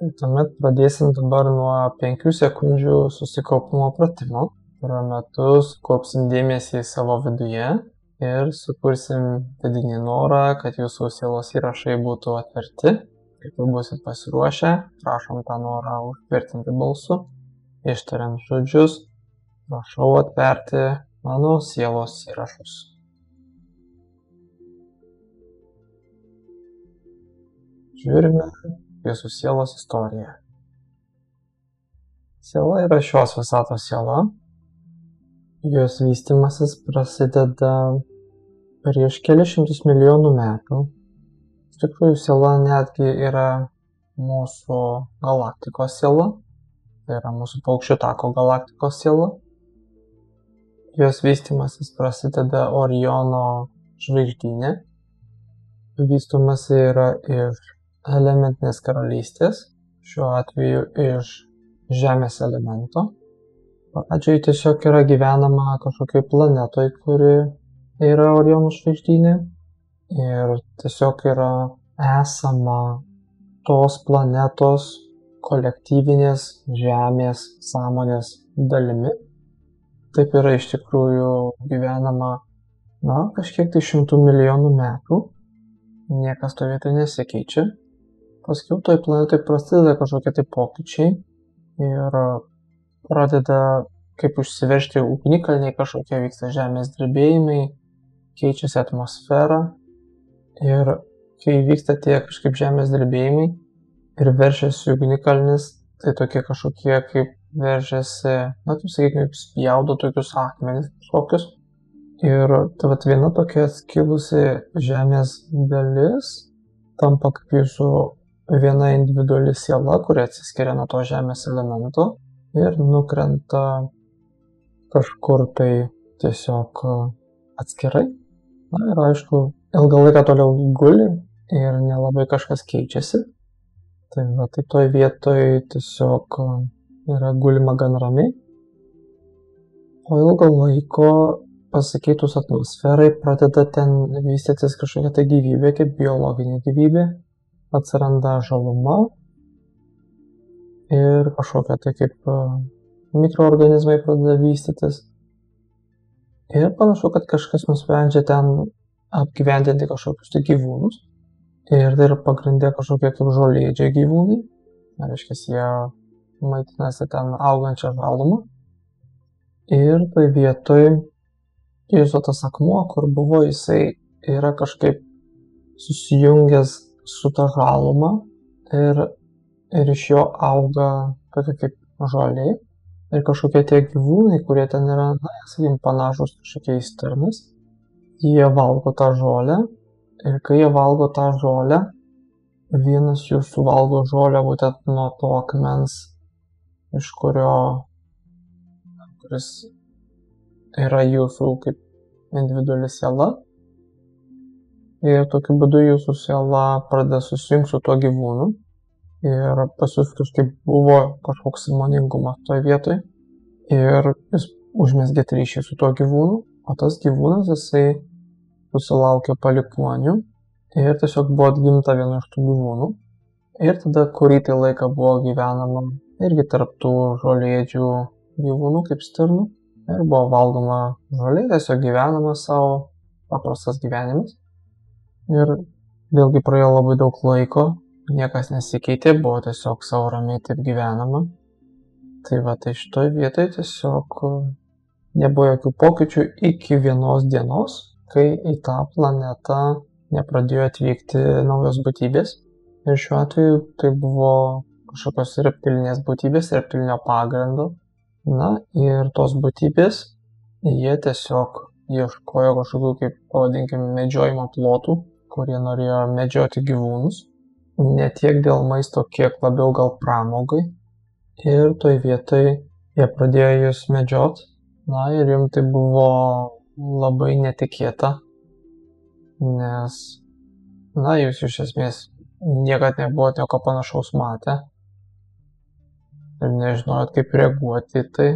Tuomet pradėsim dabar nuo 5 sekundžių susikaupimo pratimo, kurio metu sukaupsim dėmesį savo viduje ir sukursim vidinį norą, kad jūsų sielos įrašai būtų atverti. Kai jau būsit pasiruošę, prašom tą norą užtvirtinti balsu, ištariant žodžius, prašau atverti mano sielos įrašus. Žiūrime jūsų sielos istoriją. Siela yra šios visatos siela. Jos vystymasis prasideda prieš kelius šimtus milijonų metų. Iš tikrųjų, siela netgi yra mūsų galaktikos siela. Tai yra mūsų Paukščių tako galaktikos siela. Jos vystymasis prasideda Oriono žvaigždyne. Vystomasi yra iš elementinės karalystės, šiuo atveju iš Žemės elemento. Pradžioj tiesiog yra gyvenama kažkokioj planetoj, kuri yra Oriono žvaigždyne ir tiesiog yra esama tos planetos kolektyvinės Žemės sąmonės dalimi. Taip yra iš tikrųjų gyvenama kažkiek tai šimtų milijonų metų. Niekas to vietoj nesikeičia. Paskiau toj planetoj prasideda kažkokie tai pokyčiai ir pradeda kaip užsiveržti ugnikalniai, kažkokie vyksta žemės drebėjimai, keičiasi atmosfera ir kai vyksta tie kažkaip žemės drebėjimai ir veržiasi ugnikalnis, tai tokie kažkokie kaip veržiasi, sakykime, spjaudo tokius akmenis kažkokius. Ir tai viena tokia skilusi žemės dalis tampa kaip jūsų viena individuali siela, kuri atsiskiria nuo to žemės elemento ir nukrenta kažkur tai tiesiog atskirai. Ir aišku, ilgą laiką toliau guli ir nelabai kažkas keičiasi. Tai toj vietoj tiesiog yra gulima gan ramiai. Po ilgo laiko pasikeitus atmosferai pradeda ten vystytis kažkokia tai gyvybė, kaip biologinė gyvybė. Atsiranda žaluma ir kažkokia tai kaip mikroorganizmai pradeda vystytis. Ir panašu, kad kažkas nusprendžia ten apgyvendinti kažkokius tai gyvūnus. Ir tai yra pagrindė kažkokie kaip žolėdžiai gyvūnai. Reiškia, jie maitinasi ten augančią žalumą. Ir tai vietoj jūsų tas akmuo, kur buvo, jisai yra kažkaip susijungęs su ta žaluma ir iš jo auga tokia kaip žolė ir kažkokie tie gyvūnai, kurie ten yra, sakykim, panašus kažkokiais stirnais, jie valgo tą žolę ir kai jie valgo tą žolę, vienas jų suvalgo žolę būtent nuo to akmens, iš kuris yra jūsų kaip individuali siela. Ir tokiu būdu jūsų siela pradeda susijungti su tuo gyvūnu ir pas jūs kažkaip buvo kažkoks sąmoningumas toj vietoj ir jūs užmezgėt ryšį su tuo gyvūnu, o tas gyvūnas jisai susilaukė palikuonių ir tiesiog buvo atgimta vienu iš tų gyvūnų. Ir tada kurį tai laiką buvo gyvenama irgi tarp tų žolėdžių gyvūnų kaip stirnų ir buvo valgoma žolė, tiesiog gyvenama savo paprastas gyvenimas. Ir vėlgi praėjo labai daug laiko, niekas nesikeitė, buvo tiesiog savo ramiai taip gyvenama. Tai šitoj vietoj tiesiog nebuvo jokių pokyčių iki vienos dienos, kai į tą planetą nepradėjo atvykti naujos būtybės. Ir šiuo atveju tai buvo kažkokios reptilinės būtybės, reptilinio pagrindo. Ir tos būtybės, jie tiesiog ieškojo kažkokių, kaip pavadinkime, medžiojimo plotų, kurie norėjo medžioti gyvūnus, ne tiek dėl maisto, kiek labiau gal pramogai. Ir toj vietoj jie pradėjo jūs medžiot, ir jums tai buvo labai netikėta, nes, jūs iš esmės niekad nebuvote nieko panašaus matę ir nežinojot, kaip reaguoti į tai.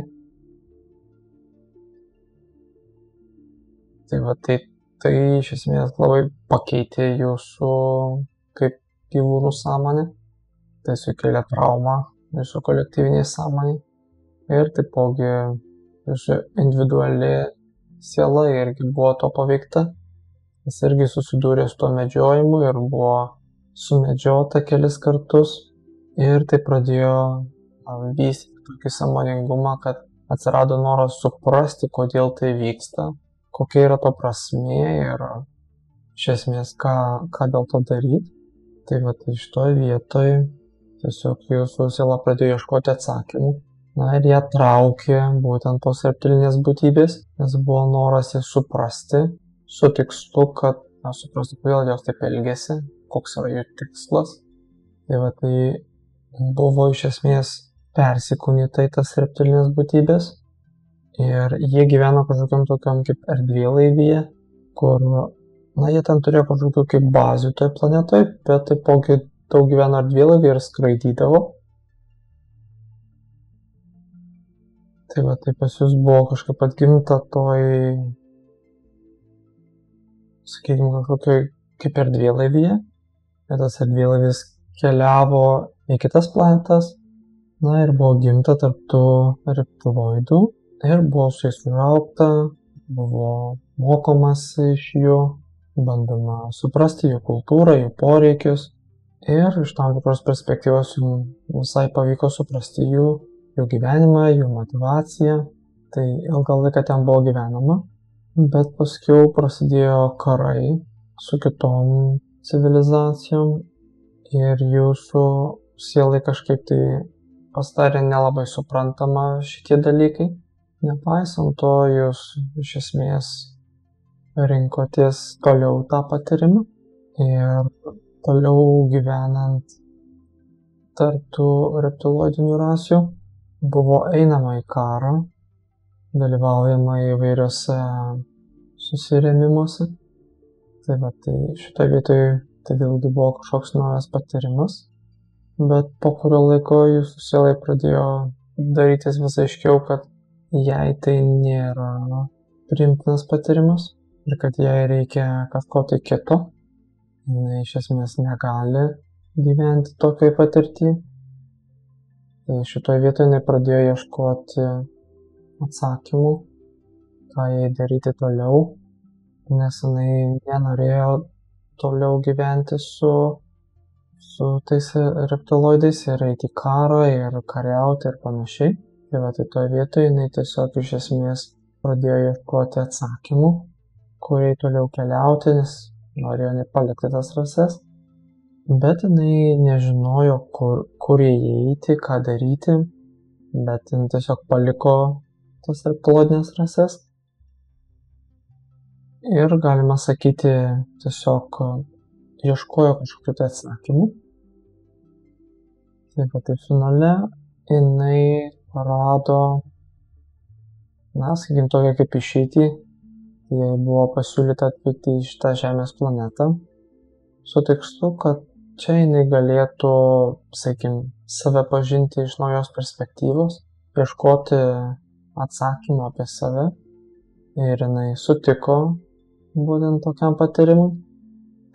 Tai iš esmės labai pakeitė jūsų kaip gyvūnų sąmonę. tai sukėlė traumą jūsų kolektyviniai sąmoniai. Ir taipogi jūsų individuali siela irgi buvo to paveikta. Jis irgi susidūrė su to medžiojimu ir buvo sumedžiota kelis kartus. Ir tai pradėjo vystyti tokį sąmoningumą, kad atsirado noras suprasti, kodėl tai vyksta, kokia yra to prasmė ir iš esmės ką dėl to daryti. Tai šitoje vietoje tiesiog jūsų siela pradėjo ieškoti atsakymų. Ir ją traukė būtent tos reptilinės būtybės, nes buvo noras jas suprasti, su tikslu, kad suprasti, kodėl jos taip elgėsi, koks yra jų tikslas. Tai buvo iš esmės persikūnyta į tas reptilinės būtybės ir jie gyveno kažkokiam tokiam kaip erdvėlaivyje, kur, jie ten turėjo kažkokių kaip bazių toje planetoje, bet taipogi daug gyveno erdvėlaivyje ir skraidydavo. Tai pas jūs buvo kažkaip atgimta toj, sakykime, kažkokioj kaip erdvėlaivyje. Ir tas erdvėlaivis keliavo į kitas planetas, ir buvo gimta tarp tų reptiloidų ir buvo su jais užaugta, buvo mokomasi iš jų, bandoma suprasti jų kultūrą, jų poreikius ir iš tam tikros perspektyvos jums visai pavyko suprasti jų gyvenimą, jų motivaciją. Tai ilgą laiką ten buvo gyvenama, bet paskiau prasidėjo karai su kitom civilizacijom ir jūsų sielai kažkaip tai pasidarė nelabai suprantama šitie dalykai. Nepaisant to, jūs iš esmės rinkotės toliau tą patyrimą ir toliau gyvenant tarp tų reptiloidinių rasių buvo einama į karą, dalyvaujama įvairiose susirėmimuose. Tai šitoje vietoje tai vėlgi buvo kažkoks naujas patyrimas, bet po kurio laiko jūsų sielai pradėjo darytis vis aiškiau, kad jai tai nėra priimtinas patyrimas ir kad jai reikia kažko tai kito. Jinai iš esmės negali gyventi tokioj patirtį. Tai šitoje vietoje jinai pradėjo ieškoti atsakymų, ką jai daryti toliau, nes jinai nenorėjo toliau gyventi su tais reptiloidais ir eiti į karą ir kariauti ir panašiai. Tai toje vietoje jinai tiesiog iš esmės pradėjo ieškoti atsakymų, kur jai toliau keliauti, nes norėjo nepalikti tas rases, bet jinai nežinojo, kur jai eiti, ką daryti, bet jinai tiesiog paliko tas reptiloidinės rases ir, galima sakyti, tiesiog ieškojo kažkokių tai atsakymų. Tai finale jinai rado, sakykim, tokią kaip išeitį. Jai buvo pasiūlyta atvykti į šitą Žemės planetą su tikslu, kad čia jinai galėtų, sakykim, save pažinti iš naujos perspektyvos, ieškoti atsakymą apie save ir jinai sutiko būtent tokiam patyrimui.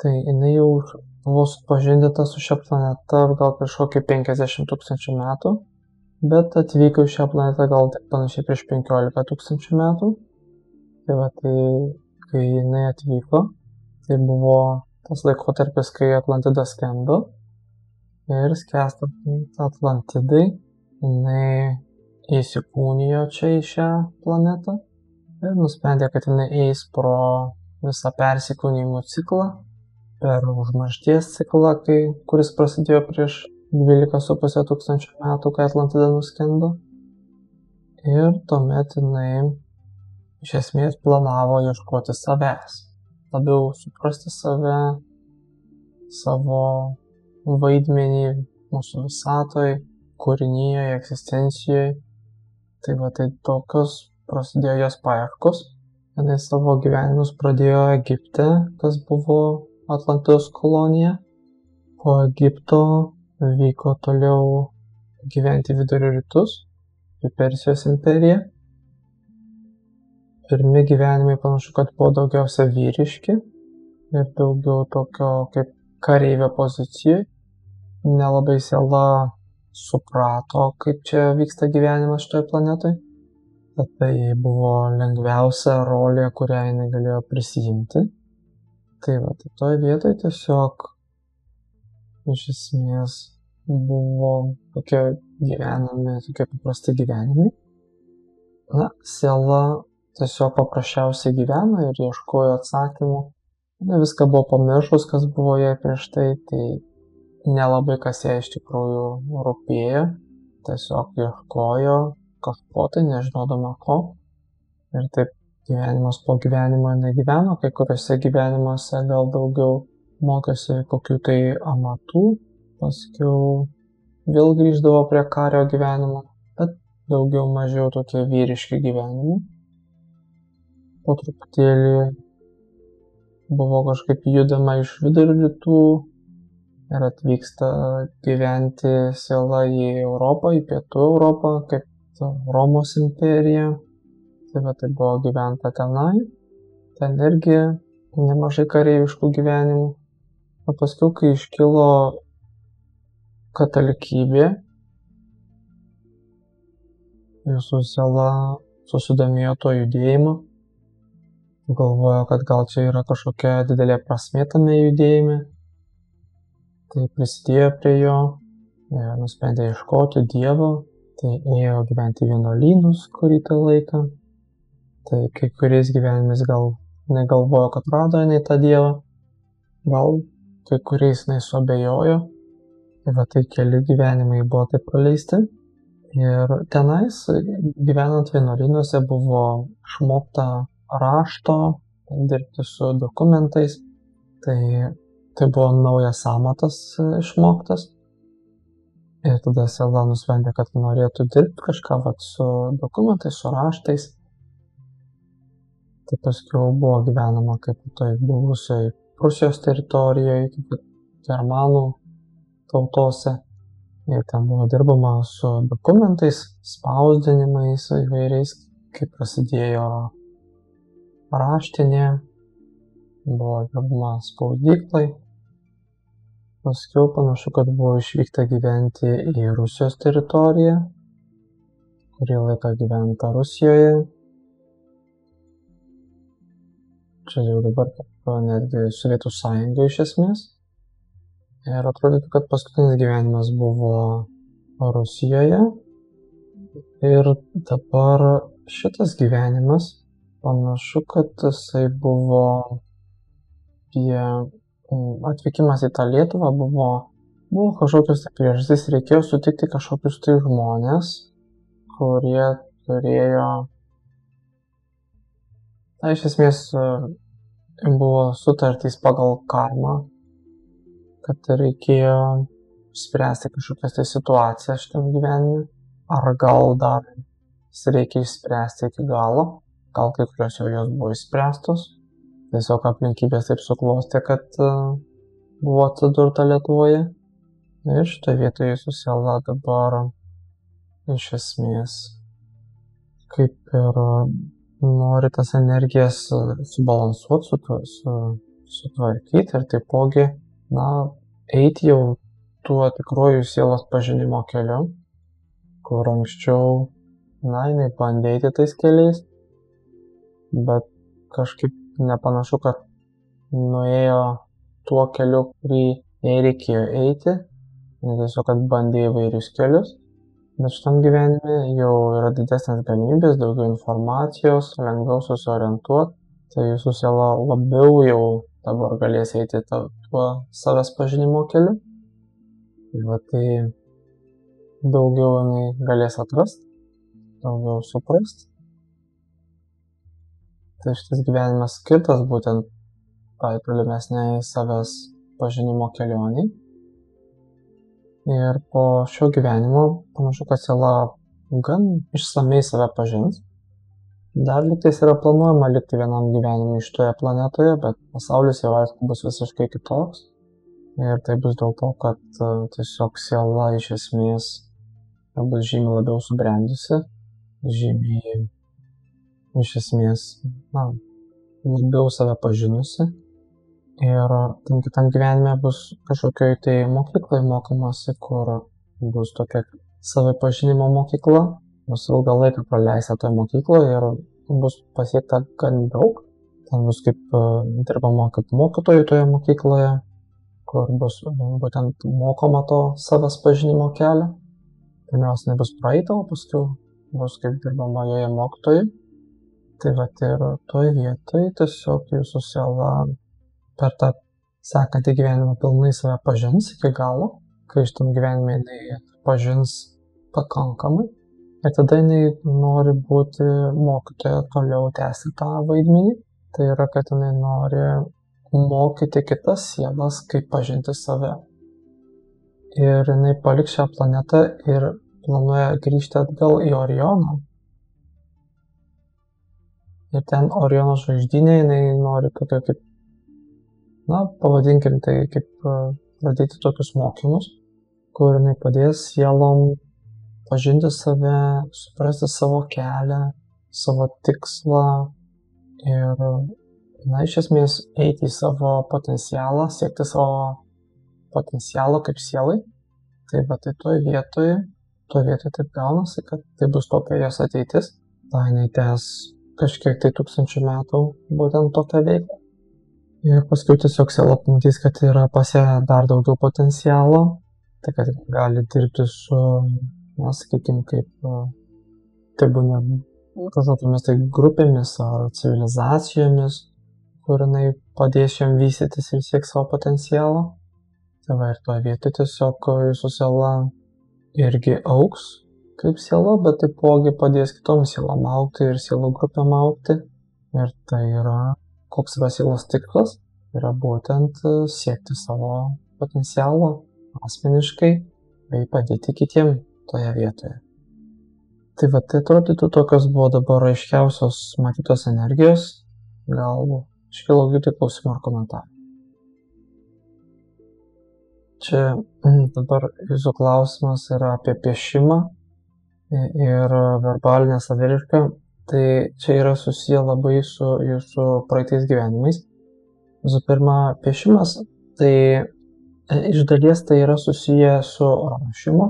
Tai jinai jau buvo supažindinta su šia planeta gal prieš kokį 50 000 metų, bet atvyko į šią planetą gal tik panašiai prieš 15 000 metų. Tai kai jinai atvyko, tai buvo tas laikotarpis, kai Atlantida skendo ir skęstant Atlantidai jinai įsikūnijo čia į šią planetą ir nusprendė, kad jinai eis pro visą persikūnijimų ciklą, per užmaršties ciklą, kuris prasidėjo prieš 12,5 tūkstančių metų, kai Atlantida nuskendo. Ir tuomet jinai iš esmės planavo ieškoti savęs, labiau suprasti save, savo vaidmenį mūsų visatoje, kūrinyje, egzistencijoje. Tai tokios prasidėjo jos paieškos. Jinai savo gyvenimus pradėjo Egipte, kas buvo Atlantidos kolonija. Po Egipto vyko toliau gyventi vidurio rytus, į Persijos imperiją. Pirmi gyvenimai panašu, kad buvo daugiausia vyriški ir daugiau tokio kaip kareivio pozicijoje. nelabai siela suprato, kaip čia vyksta gyvenimas šitoje planetoje. Tad tai buvo lengviausia rolė, kurią jinai galėjo prisijimti. Tai va, tai toje vietoje tiesiog iš esmės buvo tokie gyvenami, tokie paprasti gyvenimai. Na, siela tiesiog paprasčiausiai gyveno ir ieškojo atsakymų. Na, viską buvo pamiršus, kas buvo jai prieš tai nelabai kas jai iš tikrųjų rūpėjo. Tiesiog ieškojo kažko tai, nežinodama ko. Ir taip gyvenimas po gyvenimo negyveno, kai kuriuose gyvenimuose gal daugiau mokėsi kokių tai amatų, paskiau vėl grįždavo prie kario gyvenimo, bet daugiau mažiau tokie vyriški gyvenimai. Po truputėlį buvo kažkaip judama iš vidurio rytų ir atvyksta gyventi siela į Europą, į pietų Europą, kaip Romos imperija. Tai va, tai buvo gyventa tenai, ten irgi nemažai kareiviškų gyvenimų. O paskui, kai iškilo katalikybė, jūsų siela susidomėjo to judėjimu, galvojo, kad gal čia yra kažkokia didelė prasmė tame judėjime, tai prisidėjo prie jo ir nusprendė ieškoti Dievo, tai ėjo gyventi vienuolynus kurį tą laiką. Tai kai kuriais gyvenimais gal negalvojo, kad rado jinai tą Dievą, gal kai kuriais jinai suabejojo. Tai va, tai keli gyvenimai buvo taip praleisti. Ir tenais, gyvenant vienuolynuose, buvo išmokta rašto, dirbti su dokumentais. Tai buvo naujas amatas išmoktas. Ir tada siela nusprendė, kad norėtų dirbti kažką su dokumentais, su raštais. Tai paskiau buvo gyvenama kaip toj buvusioj Prūsijos teritorijoje, kaip germanų tautose. Ir ten buvo dirbama su dokumentais, spausdinimais įvairiais, kai prasidėjo raštinė, buvo dirbama spausdyklai. Paskiau panašu, kad buvo išvykta gyventi į Rusijos teritoriją, kurį laiką gyventa Rusijoje. Čia jau dabar netgi Sovietų sąjunga iš esmės. Ir atrodytų, kad paskutinis gyvenimas buvo Rusijoje. Ir dabar šitas gyvenimas panašu, kad jisai buvo atvykimas į tą Lietuvą, buvo kažkokios priežastys, reikėjo sutikti kažkokius tai žmonės, kurie turėjo. Tai iš esmės buvo sutartys pagal karmą, kad reikėjo spręsti kažkokias tai situacijas šitam gyvenime, ar gal dar reikia išspręsti iki galo, gal kai kurios jau jos buvo išspręstos, tiesiog aplinkybės taip suklostė, kad buvo atsidurta Lietuvoje. Ir šitoje vietoje jūsų siela dabar iš esmės kaip ir nori tas energijas subalansuoti, sutvarkyti ir taipogi, eiti jau tuo tikruoju sielos pažinimo keliu, kur anksčiau, jinai bandė eiti tais keliais, bet kažkaip nepanašu, kad nuėjo tuo keliu, kurį jai reikėjo eiti, tiesiog, kad bandė įvairius kelius. Bet šitam gyvenime jau yra didesnės galimybės, daugiau informacijos, lengviau susiorientuoti, tai jūsų siela labiau jau dabar galės eiti tuo savęs pažinimo keliu. Tai daugiau jinai galės atrasti, daugiau suprasti. Tai šitas gyvenimas skirtas būtent tai tolimesniai savęs pažinimo kelioniai. Ir po šio gyvenimo panašu, kad siela gan išsamei save pažins. Dar lygtais yra planuojama likti vienam gyvenimui šitoje planetoje, bet pasaulis jau aišku bus visiškai kitoks. Ir tai bus dėl to, kad tiesiog siela iš esmės bus žymiai labiau subrendusi, žymiai iš esmės labiau save pažinusi. ir tam kitam gyvenime bus kažkokioj tai mokykloje mokomasi, kur bus tokia savipažinimo mokykla, bus ilgą laiką praleista toje mokykloje ir bus pasiekta gan daug. Ten bus kaip dirbama kaip mokytojų toje mokykloje, kur bus būtent mokoma to savęs pažinimo kelio. Pirmiausia, nebus praeita, o paskui bus kaip dirbama joje mokytojai. Tai vat ir toje vietoje tiesiog jūsų siela per tą sekantį gyvenimą pilnai save pažins iki galo, kai šitam gyvenime jinai pažins pakankamai. Ir tada jinai nori būti mokytoja, toliau tęsti tą vaidmenį. Tai yra, kad jinai nori mokyti kitas sielas, kaip pažinti save. Ir jinai paliks šią planetą ir planuoja grįžti atgal į Orioną. Ir ten Oriono žvaigždynė jinai nori tokio kaip, pavadinkim tai kaip pradėti tokius mokymus, kur jinai padės sielom pažinti save, suprasti savo kelią, savo tikslą ir, iš esmės eiti į savo potencialą, siekti savo potencialo kaip sielai. Tai toje vietoje taip gaunasi, kad tai bus tokia jos ateitis. Tai jinai tęs kažkiek tai tūkstančių metų būtent tokią veiklą. Ir paskui tiesiog siela pamatys, kad yra pas ją dar daugiau potencialo, tai kad gali dirbti su, sakykime, kaip tai būna kažkokiamis tai grupėmis ar civilizacijomis, kur jinai padės jom vystytis ir sieks savo potencialą. Tai ir toje vietoje tiesiog jūsų siela irgi auks kaip siela, bet taipogi padės kitom sielom augti ir sielų grupėm augti. Ir tai yra, koks yra sielos tikslas, yra būtent siekti savo potencialo asmeniškai bei padėti kitiem toje vietoje. Tai atrodytų tokios buvo dabar aiškiausios matytos energijos. Gal iškilo kitų klausimų ar komentarų. Čia dabar jūsų klausimas yra apie piešimą ir verbalinę saviraišką. Tai čia yra susiję labai su jūsų praeitais gyvenimais. Visų pirma, piešimas, tai iš dalies tai yra susiję su rašymu,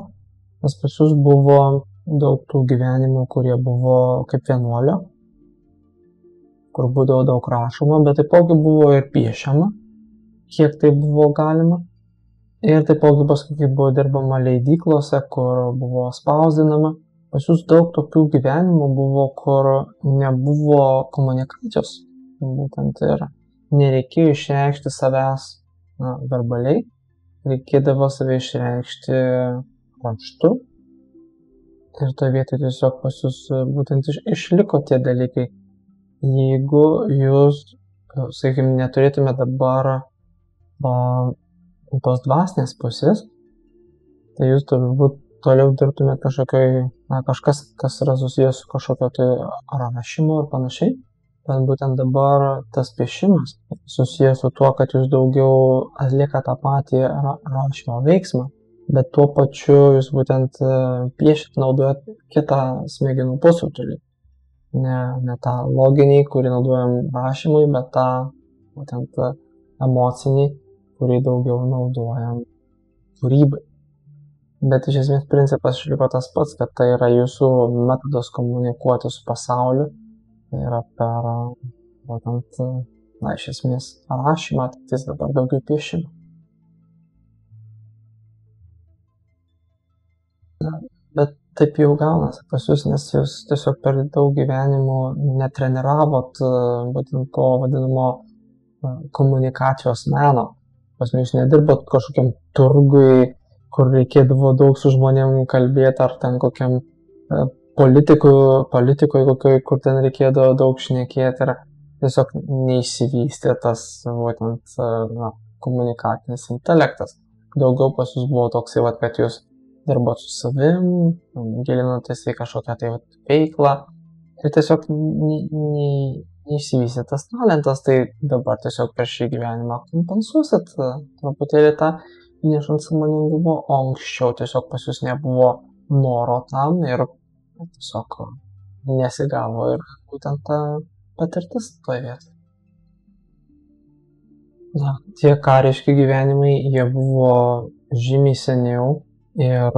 nes pas jūs buvo daug tų gyvenimų, kurie buvo kaip vienuolio, kur būdavo daug rašoma, bet taipogi buvo ir piešiama, kiek tai buvo galima. Ir taipogi paskui buvo dirbama leidyklose, kur buvo spausdinama. Pas jūs daug tokių gyvenimų buvo, kur nebuvo komunikacijos, būtent ir nereikėjo išreikšti savęs verbaliai, reikėdavo save išreikšti raštu. Ir toje vietoje tiesiog pas jūs būtent išliko tie dalykai. Jeigu jūs, sakykime, neturėtume dabar tos dvasinės pusės, tai jūs turbūt toliau dirbtumėt kažkas, kas yra susijęs su kažkokio tai rašymu ir panašiai. Bet būtent dabar tas piešimas susijęs su tuo, kad jūs daugiau atlieka tą patį rašymo veiksmą, bet tuo pačiu jūs būtent piešit, naudojat kitą smegenų pusrutulį. Ne tą loginį, kurį naudojam rašymui, bet tą būtent emocinį, kurį daugiau naudojam kūrybai. Bet iš esmės principas išliko tas pats, kad tai yra jūsų metodas komunikuoti su pasauliu. Tai yra per, būtent, iš esmės rašymą, tai dabar daugiau piešimą. Bet taip jau gaunasi pas jūs, nes jūs tiesiog per daug gyvenimų netreniravot būtent to vadinamo komunikacijos meno. Pas jūs nedirbot kažkokiam turgui, kur reikėdavo daug su žmonėm kalbėti, ar ten kokiam politikoje kokioj, kur ten reikėdavo daug šnekėti, ir tiesiog neįsivystė tas būtent komunikacinis intelektas. Daugiau pas jūs buvo toksai, kad jūs dirbot su savim, gilinotės į kažkokią tai veiklą ir tiesiog neįsivystė tas talentas, tai dabar tiesiog per šį gyvenimą kompensuosit truputėlį tą įnešant sąmoningumo, o anksčiau tiesiog pas jūs nebuvo noro tam ir tiesiog nesigavo ir būtent ta patirtis toje vietoje. Na, tie kariški gyvenimai, jie buvo žymiai seniau ir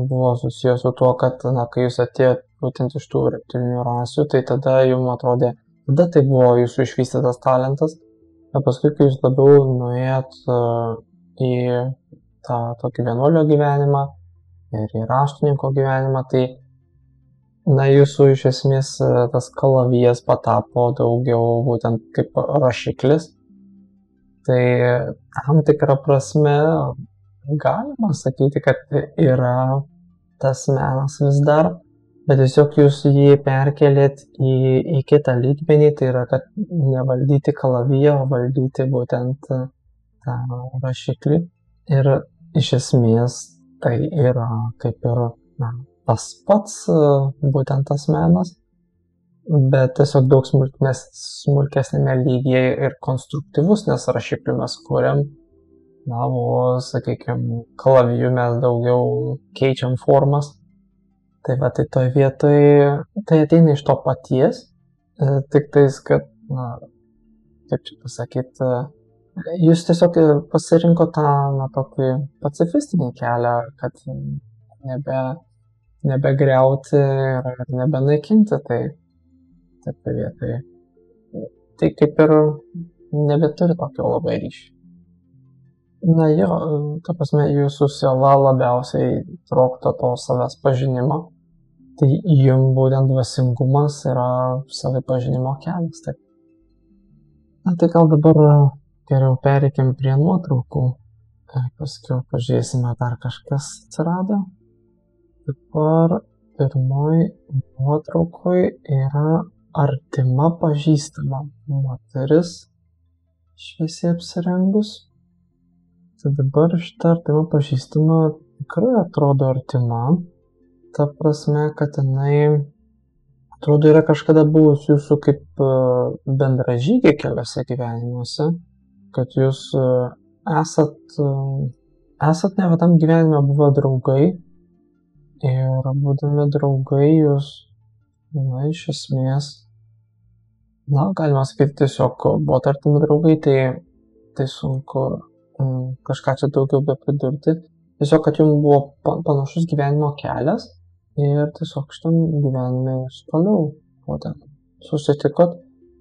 buvo susijęs su tuo, kad, na, kai jūs atėjot būtent iš tų reptilinių rasių, tai tada jums atrodė, tada tai buvo jūsų išvystytas talentas, o paskui, kai jūs labiau nuėjot į tą tokį vienuolio gyvenimą ir į raštininko gyvenimą, tai, na, jūsų iš esmės tas kalavijas patapo daugiau būtent kaip rašiklis. Tai tam tikrą prasme galima sakyti, kad yra tas menas vis dar, bet tiesiog jūs jį perkelėt į kitą lygmenį, tai yra, kad nevaldyti kalaviją, o valdyti būtent tą rašiklį. Ir iš esmės tai yra kaip ir, na, tas pats būtent tas menas, bet tiesiog daug smulkesnėme lygyje ir konstruktyvus, nes rašiklių mes kuriam, na, o, sakykime, kalavijų mes daugiau keičiam formas. Tai va, tai toj vietoj, tai ateina iš to paties, tik tais, kad, na, kaip čia pasakyti, jūs tiesiog pasirinko tą, na, tokį pacifistinį kelią, kad nebegriauti ir nebenaikinti, tai taip vietoj. Tai kaip ir nebeturi tokio labai ryšio. Na jo, ta prasme, jūsų siela labiausiai trokšta to savęs pažinimo, tai jums būtent dvasingumas yra savipažinimo kelias. Taip. Na tai gal dabar geriau pereikim prie nuotraukų, paskui pažiūrėsime, dar kažkas atsirado. Dabar pirmoji nuotraukoje yra artima pažįstama moteris šviesiai apsirengus. Tai dabar šita artima pažįstama tikrai atrodo artima. Ta prasme, kad jinai atrodo yra kažkada buvus jūsų kaip bendražygė keliose gyvenimuose, kad jūs esat ne vienam gyvenime buvę draugai ir būdami draugai jūs, na, iš esmės, na, galima sakyti, tiesiog buvo artimi draugai, tai sunku kažką čia daugiau be pridurti. Tiesiog, kad jums buvo panašus gyvenimo kelias ir tiesiog šitam gyvenime jūs toliau susitikot,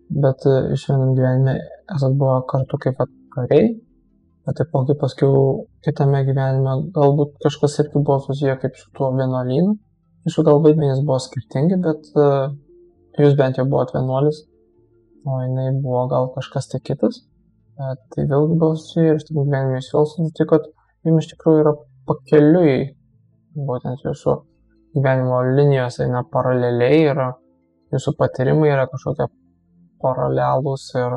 bet iš vienam gyvenime esat buvo kartu kaip kariai, bet taipogi paskiau kitame gyvenime galbūt kažkas irgi buvo susiję kaip su tuo vienuolynu. Jūsų gal vaidmenys buvo skirtingi, bet jūs bent jau buvot vienuolis, o jinai buvo gal kažkas tai kitas. Bet tai vėlgi buvo susiję ir šitam gyvenime jūs vėl susitikot. Jums iš tikrųjų yra pakeliui, būtent jūsų gyvenimo linijos eina paraleliai ir jūsų patyrimai yra kažkokie paralelūs ir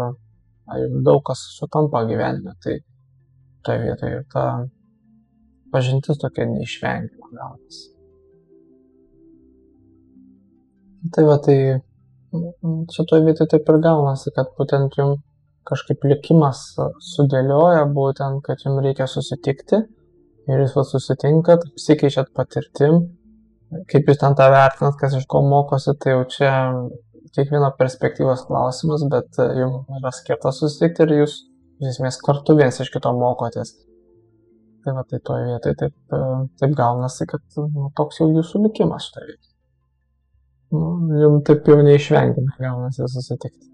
jums daug kas sutampa gyvenime. Tai toje vietoje ir ta pažintis tokia neišvengiama gaunasi. Tai va, tai šitoje vietoje taip ir gaunasi, kad būtent jums kažkaip likimas sudėlioja būtent, kad jums reikia susitikti ir jūs susitinkat, apsikeičiat patirtim, kaip jūs ten tą vertinat, kas iš ko mokosi, tai jau čia kiekvieno perspektyvos klausimas, bet jums yra skirta susitikti ir jūs iš esmės kartu viens iš kito mokotės. Tai va, tai toje vietoje taip gaunasi, kad toks jau jūsų likimas šitoje vietoje. Jums taip jau neišvengiamai gaunasi susitikti.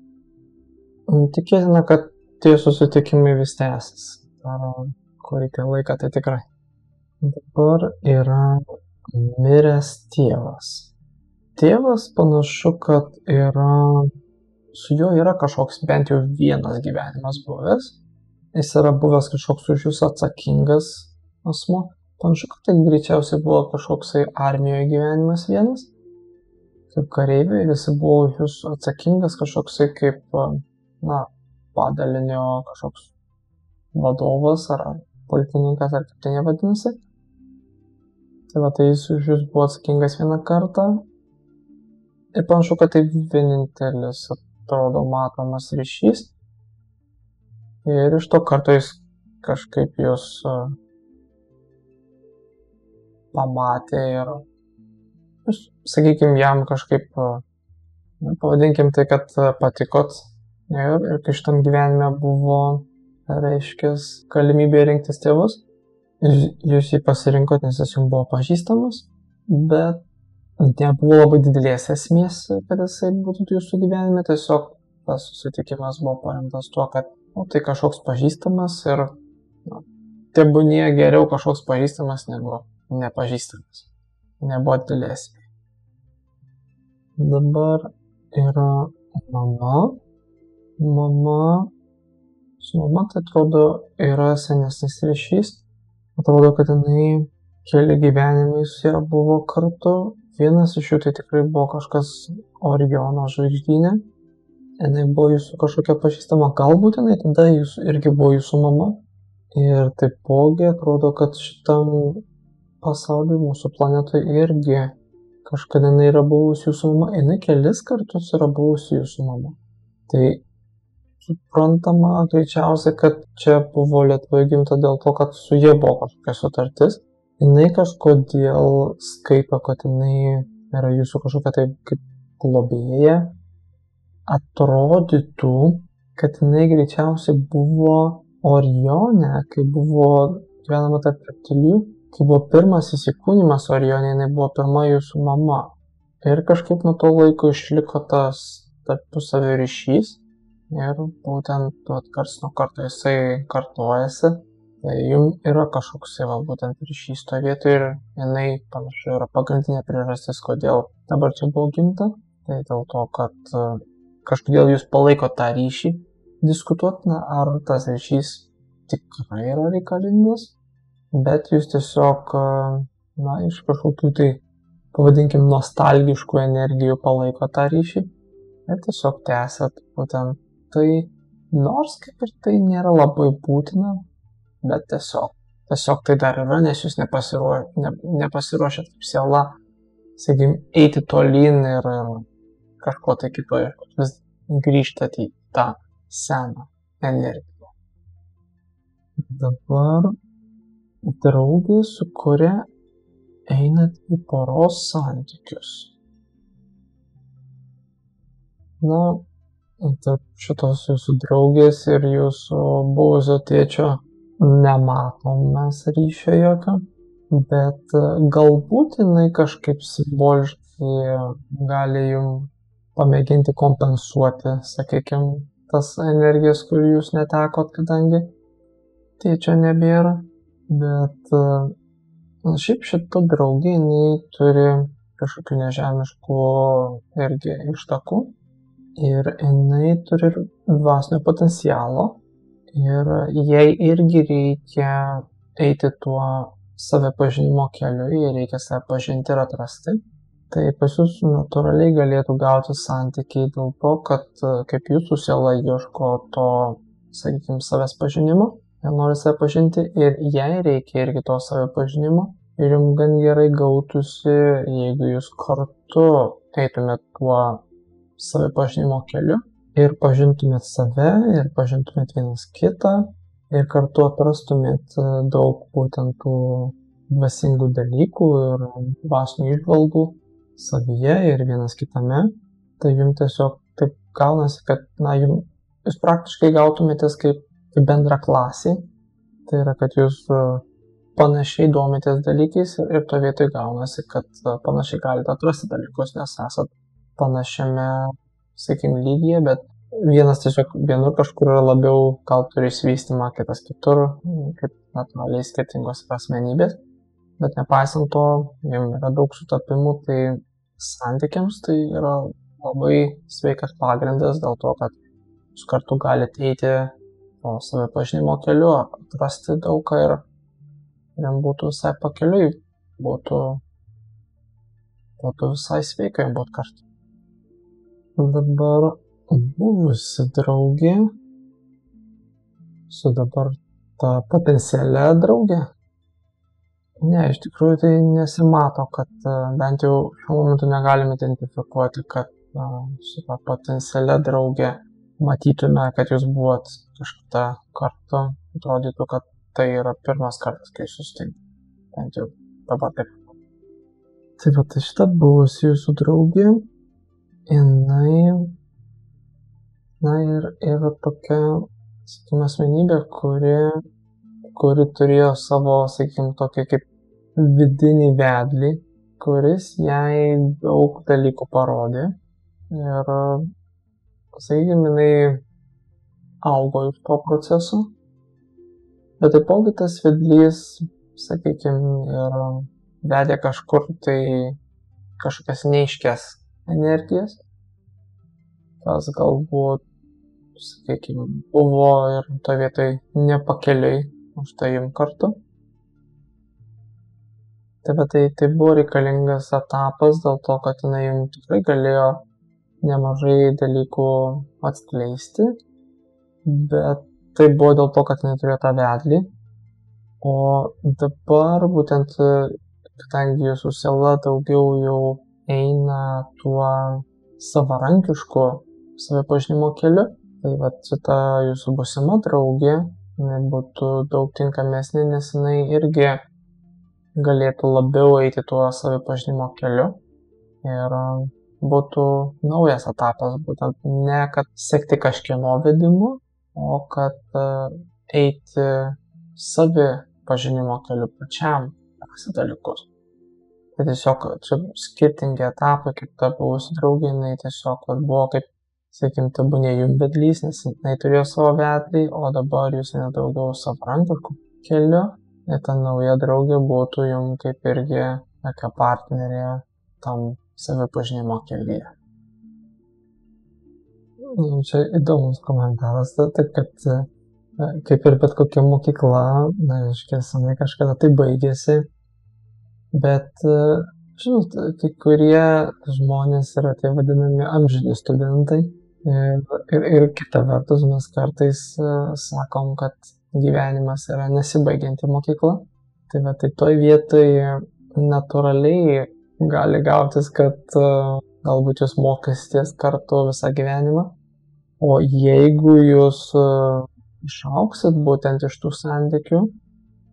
Tikėtina, kad tie susitikimai vis tęsis. Kurį tai laiką, tai tikrai. Dabar yra miręs tėvas. Tėvas panašu, kad su juo yra kažkoks bent jau vienas gyvenimas buvęs. Jis yra buvęs kažkoks už jūs atsakingas asmuo. Panašu, kad tai greičiausiai buvo kažkoksai armijoje gyvenimas vienas. Kaip kareiviai, visi buvo už jūs atsakingas kažkoksai kaip, na, padalinio kažkoks vadovas ar pulkininkas ar kaip tai nevadinasi. Tai va, tai jis už jūs buvo atsakingas vieną kartą. Ir panašu, kad tai vienintelis atrodo matomas ryšys. Ir iš to karto jis kažkaip jūs pamatė ir jūs, sakykime, jam kažkaip, pavadinkim tai, kad patikot ir kai šitam gyvenime buvo reiškia, galimybė rinktis tėvus. Jūs jį pasirinkot, nes jis jums buvo pažįstamas, bet nebuvo labai didelės esmės, kad jisai būtų jūsų gyvenime, tiesiog tas susitikimas buvo paremtas tuo, kad tai kažkoks pažįstamas ir tebūnie geriau kažkoks pažįstamas negu nepažįstamas. Nebuvo didelė esmė. Dabar yra mama. Su mama, tai atrodo, yra senesnis ryšys. Atrodo, kad jinai keli gyvenimai su ja buvo kartu. Vienas iš jų tai tikrai buvo kažkas Oriono žvaigždyne. Jinai buvo jūsų kažkokia pažįstama. Galbūt jinai tada irgi buvo jūsų mama. Ir taipogi atrodo, kad šitam pasauliui, mūsų planetoje irgi kažkada jinai yra buvusi jūsų mama. Jinai kelis kartus yra buvusi jūsų mama. Tai suprantama greičiausiai, kad čia buvo Lietuvoje gimta dėl to, kad su jie buvo kažkokia sutartis. Jinai kažkodėl skaito, kad jinai yra jūsų kažkokia tai kaip globėja. Atrodytų, kad jinai greičiausiai buvo Orione, kai buvo gyvenama tarp reptilijų, kai buvo pirmas įsikūnimas Orione, jinai buvo pirma jūsų mama. Ir kažkaip nuo to laiko išliko tas tarpusavio ryšys. Ir būtent karts nuo karto jisai kartojasi. Tai jums yra kažkoks būtent ryšys toje vietoje ir jinai panašu yra pagrindinė priežastis, kodėl dabar čia buvo gimta. Tai dėl to, kad kažkodėl jūs palaiko tą ryšį diskutuotina, ar tas ryšys tikrai yra reikalingas, bet jūs tiesiog, iš kažkokių tai, pavadinkim, nostalgiškų energijų palaiko tą ryšį ir tiesiog tęsat būtent tai, nors kaip ir tai nėra labai būtina, bet tiesiog tai dar yra, nes jūs nepasiruošėt kaip siela, sakykim, eiti tolyn ir kažko tai kitoje, vis grįžtat į tą seną energiją. Dabar draugė, su kuria einat į poros santykius. Tarp šitos jūsų draugės ir jūsų buvusio tėčio nematom mes ryšio jokio, bet galbūt jinai kažkaip simboliškai gali jums pamėginti kompensuoti, sakykime, tas energijas, kur jūs netekot, kadangi tėčio nebėra, bet šiaip šita draugė, jinai turi kažkokių nežemiškų irgi ištakų ir jinai turi dvasinio potencialo ir jai irgi reikia eiti tuo save pažinimo keliu, jai reikia save pažinti ir atrasti. Tai pas jūs natūraliai galėtų gauti santykiai dėl to, kad kaip jūsų siela ieško to, sakykime, savęs pažinimo, jie nori save pažinti ir jai reikia irgi to save pažinimo ir jums gan gerai gautųsi, jeigu jūs kartu eitumėt tuo save pažinimo keliu ir pažintumėt save ir pažintumėt vienas kitą ir kartu atrastumėt daug būtent tų dvasingų dalykų ir dvasinių įžvalgų savyje ir vienas kitame, tai jums tiesiog taip gaunasi, kad jūs praktiškai gautumėtės kaip bendra klasė, tai yra, kad jūs panašiai domitės dalykais ir to vietoj gaunasi, kad panašiai galite atrasti dalykus, nes esat panašiame, sakykime, lygyje, bet vienas tiesiog vienur kažkur yra labiau, gal turi išsivystymą, kitas kitur, kaip natūraliai skirtingos asmenybės, bet nepaisant to, jums yra daug sutapimų, tai santykiams tai yra labai sveikas pagrindas dėl to, kad jūs kartu galite eiti po save pažinimo keliu, atrasti daugą ir jums būtų visai pakeliui, būtų visai sveikai būti kartu. Dabar buvusi draugė su dabar ta potencialia draugė. Ne, iš tikrųjų tai nesimato, kad bent jau šiuo momentu negalim identifikuoti, kad su ta potencialia draugė matytume, kad jūs buvot kažkada kartu, atrodytų, kad tai yra pirmas kartas, kai susitinkate. Bent jau dabar taip. Tai šita buvusi jūsų draugė, jinai, ir yra tokia sakykime, asmenybė, kuri turėjo savo, sakykime, tokį kaip vidinį vedlį, kuris jai daug dalykų parodė ir, sakykime, jinai augo iš to proceso, bet taipogi tas vedlys, sakykime, ir vedė kažkur tai kažkokias neaiškias energijas, kas galbūt, sakykime, buvo ir to vietoj nepakeliai už tai jums kartu. Tai buvo reikalingas etapas dėl to, kad jinai jums tikrai galėjo nemažai dalykų atskleisti, bet tai buvo dėl to, kad jinai turėjo tą vedlį. O dabar būtent, kadangi jūsų siela daugiau jau eina tuo savarankišku savipažinimo keliu, tai šita jūsų būsima draugė būtų daug tinkamesnė, nes jinai irgi galėtų labiau eiti tuo savipažinimo keliu ir būtų naujas etapas, būtent ne kad sekti kažkieno vedimu, o kad eiti savipažinimo keliu pačiam rasti dalykus. Tai tiesiog čia skirtingi etapai, kaip ta buvusi draugė, jinai tiesiog buvo kaip, sakykime, tebūnė jums vedlys, nes jinai turėjo savo vedlį, o dabar jūs nedaugiau savarankišku keliu. Ir ta nauja draugė būtų jums kaip irgi tokia partnerė tam savipažinimo kelyje. Čia įdomus komentaras, tai kad kaip ir bet kokia mokykla, senai kažkada tai baigėsi, bet, žinot, kai kurie žmonės yra tie vadinami amžini studentai ir kita vertus mes kartais sakom, kad gyvenimas yra nesibaigianti mokykla. Tai toj vietoje natūraliai gali gautis, kad galbūt jūs mokysitės kartu visą gyvenimą, o jeigu jūs išauksit būtent iš tų santykių,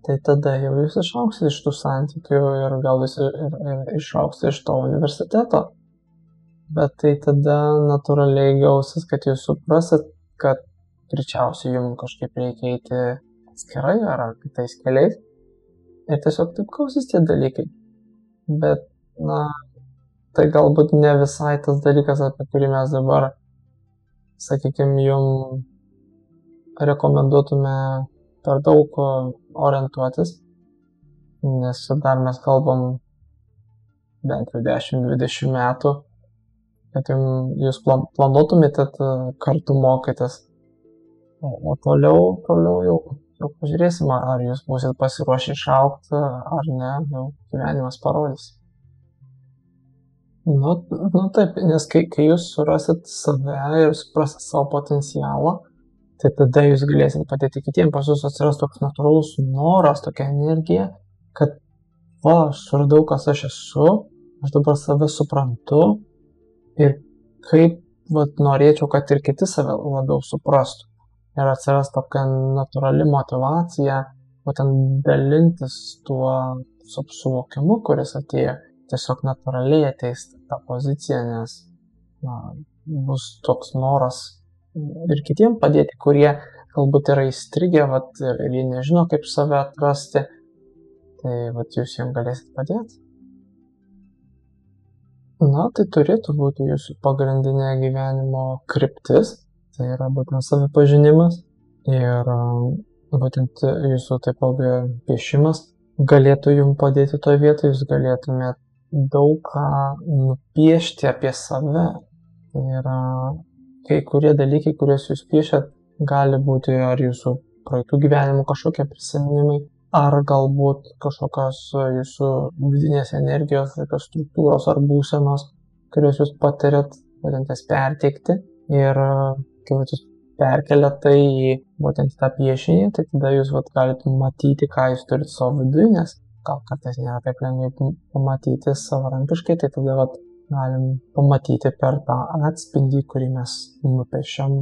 tai tada jau jūs išauksit iš tų santykių ir gal jūs išauksit iš to universiteto. Bet tai tada natūraliai gausis, kad jūs suprasit, kad greičiausiai jums kažkaip reikia eiti atskirai ar kitais keliais. Ir tiesiog taip gausis tie dalykai. Bet, tai galbūt ne visai tas dalykas, apie kurį mes dabar, sakykime, jums rekomenduotume per daug orientuotis, nes dar mes kalbam bent jau 10-20 metų, kad jūs planuotumėte kartu mokytis. O toliau jau pažiūrėsim, ar jūs būsit pasiruošę išaugti, ar ne, jau gyvenimas parodys. Taip, nes kai jūs surasit save ir suprasit savo potencialą, tai tada jūs galėsit padėti kitiems, pas jūs atsiras toks natūralus noras, tokia energija, kad aš suradau, kas aš esu, aš dabar save suprantu ir kaip norėčiau, kad ir kiti save labiau suprastų. Ir atsiras tokia natūrali motyvacija, būtent dalintis tuo suvokimu, kuris atėjo. Tiesiog natūraliai ateis tą poziciją, nes bus toks noras ir kitiems padėti, kurie galbūt yra įstrigę ir jie nežino, kaip save atrasti, tai jūs jiems galėsit padėti. Tai turėtų būti jūsų pagrindinė gyvenimo kryptis. Tai yra būtent savipažinimas ir būtent jūsų taipogi piešimas galėtų jums padėti toje vietoje, jūs galėtumėte daug ką nupiešti apie save. Tai yra kai kurie dalykai, kuriuos jūs piešėt, gali būti ar jūsų praeitų gyvenimų kažkokie prisiminimai, ar galbūt kažkokios jūsų vidinės energijos, kažkokios struktūros ar būsenos, kurios jūs patiriat, būtent jas perteikti. Ir kai jūs perkeliat tai į būtent tą piešinį, tai tada jūs galite matyti, ką jūs turite savo viduje, nes gal kartais nėra taip lengvai pamatyti savarankiškai, tai tada galim pamatyti per tą atspindį, kurį mes nupiešiam,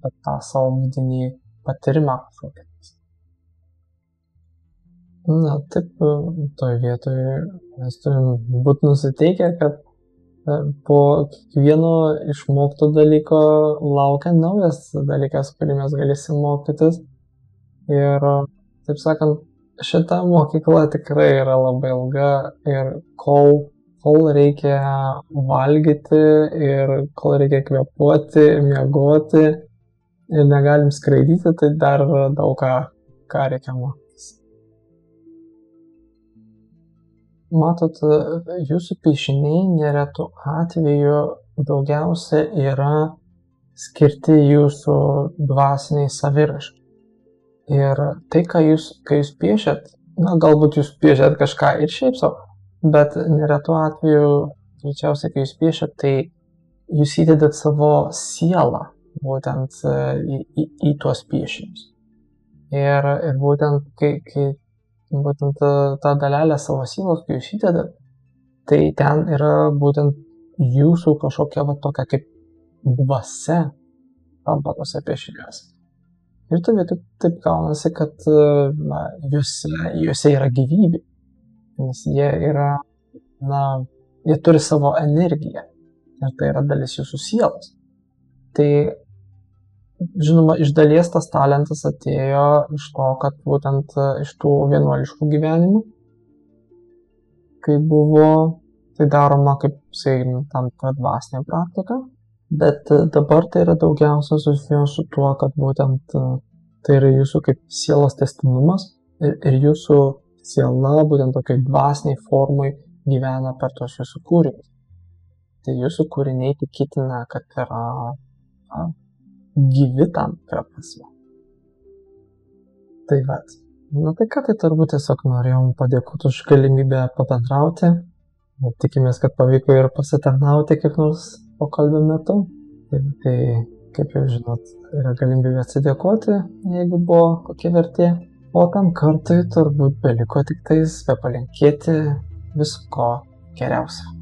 bet tą savo vidinį patyrimą kažkokį. Taip, toje vietoje mes turim būti nusiteikę, kad Po kiekvieno išmokto dalyko laukia naujas dalykas, kurį mes galėsim mokytis. Ir, taip sakant, šita mokykla tikrai yra labai ilga ir kol reikia valgyti ir kol reikia kvėpuoti, miegoti ir negalim skraidyti, tai dar yra daug ką reikia mokytis. Matot, jūsų piešiniai neretu atveju daugiausia yra skirti jūsų dvasiniai saviraiškai. Ir tai, kai jūs piešiat, galbūt jūs piešiat kažką ir šiaip savo, bet neretu atveju, greičiausiai, kai jūs piešiat, tai jūs įdedat savo sielą būtent į tuos piešinius. Ir būtent, kai būtent tą dalelę savo sielos, kai jūs įdedat, tai ten yra būtent jūsų kažkokia tokia kaip dvasia tampa tose piešiniuose. Ir taip gaunasi, kad juose yra gyvybė, nes jie turi savo energiją ir tai yra dalis jūsų sielos. Tai, žinoma, iš dalies tas talentas atėjo iš to, kad būtent iš tų vienuoliškų gyvenimų, kai buvo tai daroma kaip, sakykime, tam dvasinė praktika. Bet dabar tai yra daugiausia susijęs su tuo, kad būtent tai yra jūsų kaip sielos tęstinumas ir jūsų siela būtent tokiai dvasiniai formai gyvena per tos jūsų kūrinius. Tai jūsų kūriniai tikėtina, kad yra gyvi tam tikrą prasme. Tai vat. Tai ką, tai turbūt tiesiog norėjom padėkoti už galimybę pabendrauti. Tikimės, kad pavyko ir pasitarnauti kiek nors pokalbio metu. Tai, kaip jau žinot, yra galimybė atsidėkoti, jeigu buvo kokia vertė. O tam kartui turbūt beliko tik tais palinkėti visko geriausio.